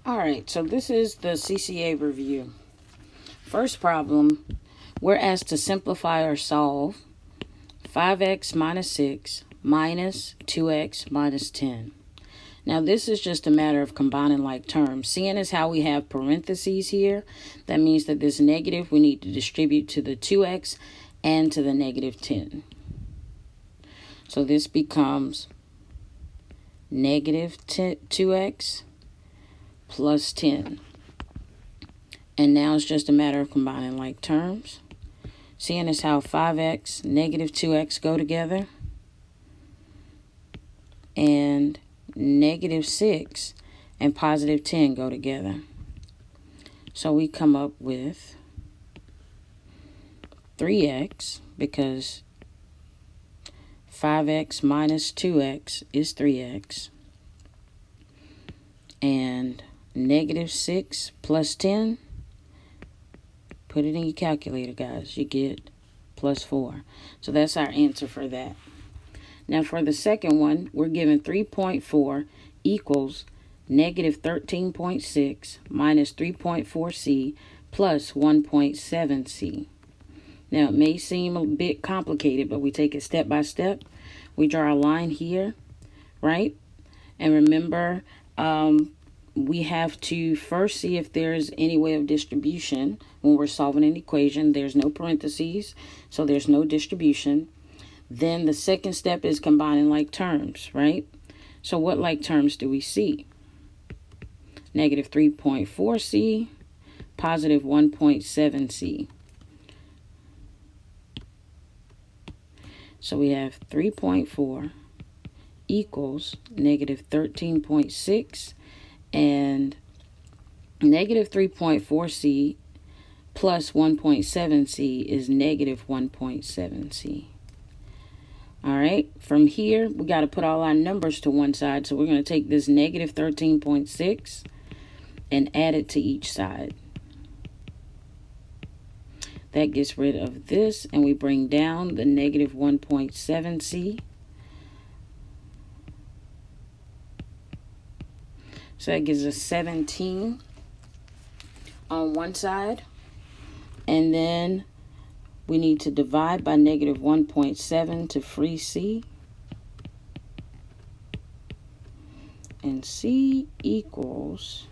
All right, so this is the CCA review. First problem, we're asked to simplify or solve 5x minus 6 minus 2x minus 10. Now this is just a matter of combining like terms. Seeing as how we have parentheses here, that means that this negative we need to distribute to the 2x and to the negative 10. So this becomes negative 2x plus 10. And now it's just a matter of combining like terms. Seeing as how 5x, negative 2x go together, and negative 6 and positive 10 go together. So we come up with 3x, because 5x minus 2x is 3x. And negative 6 plus 10, put it in your calculator, guys. You get plus 4. So that's our answer for that. Now for the second one, we're given 3.4 equals negative 13.6 minus 3.4c plus 1.7c. Now it may seem a bit complicated, but we take it step by step. We draw a line here, right? And remember, we have to first see if there's any way of distribution. When we're solving an equation, there's no parentheses, so there's no distribution. Then the second step is combining like terms, right? So what like terms do we see? Negative 3.4c, positive 1.7c. So we have 3.4 equals negative 13.6, and negative 3.4c plus 1.7c is negative 1.7c. All right, from here, we got to put all our numbers to one side. So we're going to take this negative 13.6 and add it to each side. That gets rid of this, and we bring down the negative 1.7c. So that gives us 17 on one side. And then we need to divide by negative 1.7 to free c. And c equals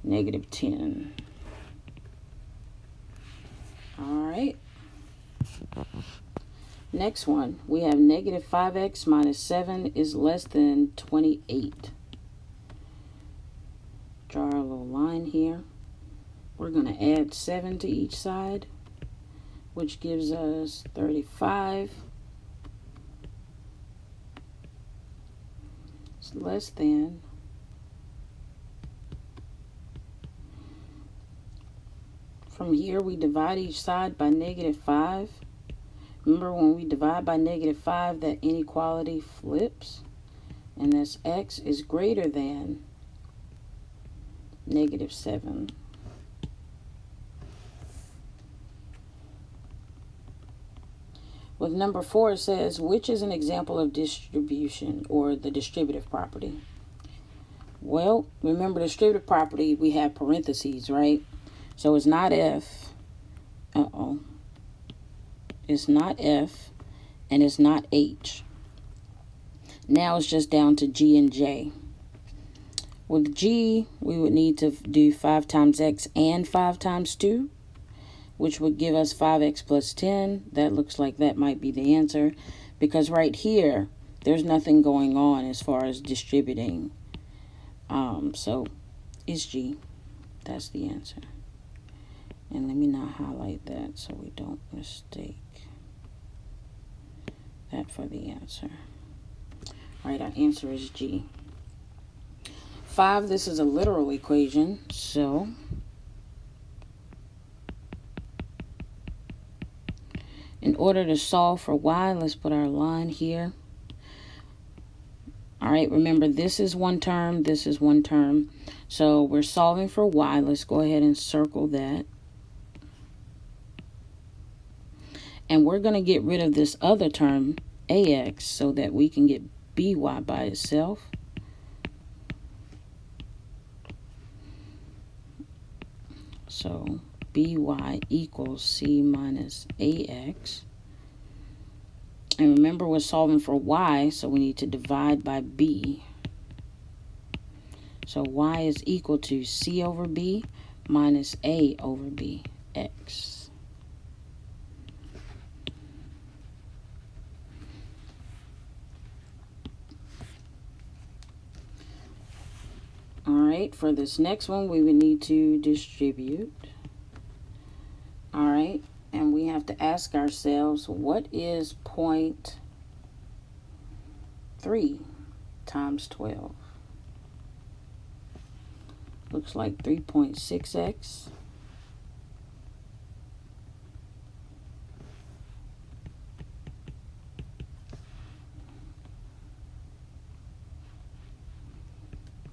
negative 10. All right. Next one, we have negative 5x minus 7 is less than 28. Draw our little line here. We're going to add 7 to each side, which gives us 35. It's less than. From here, we divide each side by negative 5. Remember, when we divide by negative 5, that inequality flips, and this x is greater than negative 7. With number 4, it says, which is an example of distribution, or the distributive property? Well, remember distributive property, we have parentheses, right? So it's not f. It's not f, and it's not h. Now it's just down to g and j. With g, we would need to do 5 times x and 5 times 2, which would give us 5x plus 10. That looks like that might be the answer, because right here, there's nothing going on as far as distributing. So it's G. That's the answer. And let me not highlight that so we don't mistake that for the answer. All right, our answer is G. 5, this is a literal equation, so in order to solve for y, let's put our line here. All right, remember this is one term, this is one term. So we're solving for y. Let's go ahead and circle that. And we're going to get rid of this other term, ax, so that we can get by itself. So by equals c minus ax. And remember, we're solving for y, so we need to divide by b. So y is equal to c over b minus a over b, x. All right, for this next one, we would need to distribute. All right, and we have to ask ourselves, what is 0.3 times 12? Looks like 3.6x.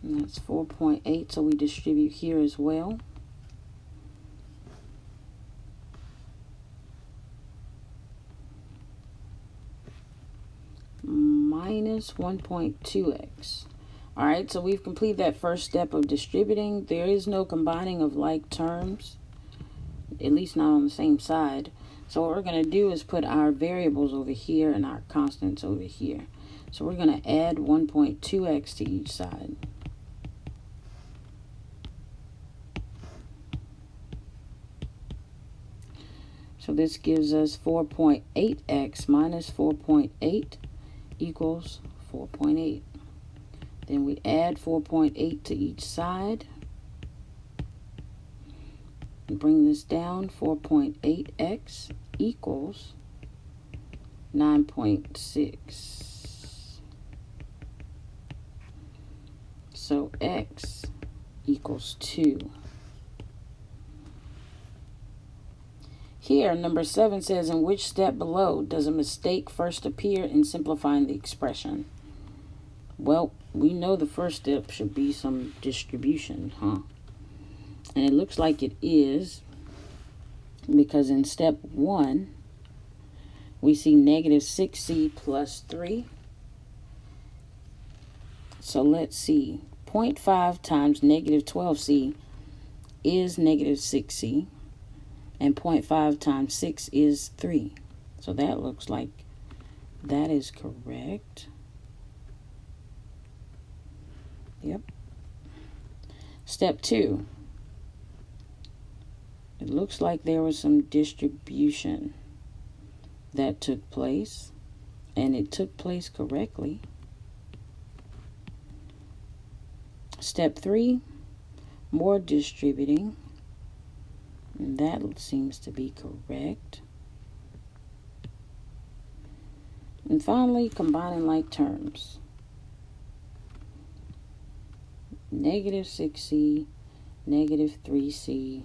And that's 4.8, so we distribute here as well. Minus 1.2x. All right, so we've completed that first step of distributing. There is no combining of like terms, at least not on the same side. So what we're going to do is put our variables over here and our constants over here. So we're going to add 1.2x to each side. So this gives us 4.8x minus 4.8 equals 4.8. Then we add 4.8 to each side. Bring this down, 4.8x equals 9.6. So x equals 2. Here, number 7 says, in which step below does a mistake first appear in simplifying the expression? Well, we know the first step should be some distribution, huh? And it looks like it is, because in step 1, we see negative 6c plus 3. So let's see. 0.5 times negative 12c is negative 6c. And 0.5 times 6 is 3. So that looks like that is correct. Yep. Step 2. It looks like there was some distribution that took place, and it took place correctly. Step 3, more distributing. And that seems to be correct. And finally, combining like terms. Negative 6c, negative 3c,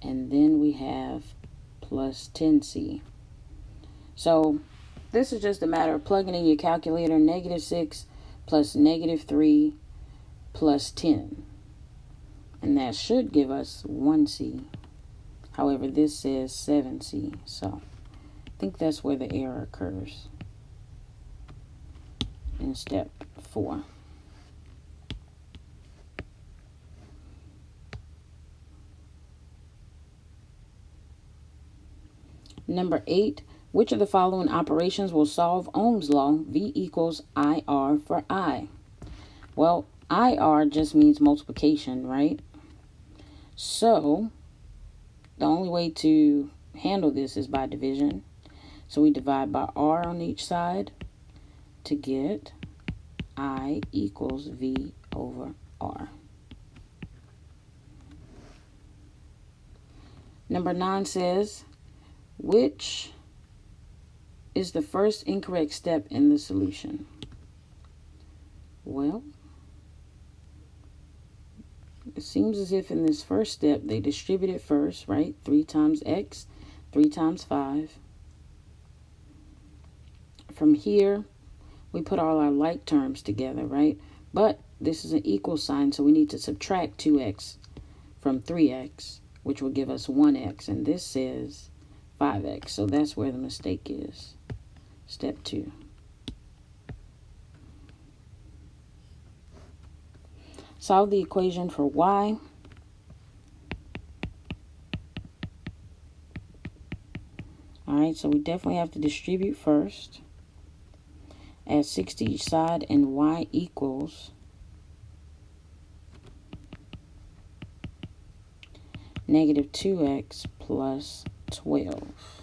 and then we have plus 10c. So this is just a matter of plugging in your calculator. Negative 6 plus negative 3 plus 10. And that should give us 1c. However, this says 7c. So I think that's where the error occurs in step 4. Number 8, which of the following operations will solve Ohm's law? V equals IR for I. Well, IR just means multiplication, right? So the only way to handle this is by division. So we divide by R on each side to get I equals V over R. Number 9 says, which is the first incorrect step in the solution? Well, it seems as if in this first step they distribute it first, right? 3 times x, 3 times 5. From here, we put all our like terms together, right? But this is an equal sign, so we need to subtract 2x from 3x, which will give us 1x. And this says 5x, so that's where the mistake is. Step 2. Solve the equation for y. Alright, so we definitely have to distribute first. Add 6 to each side, and y equals negative 2x plus 12.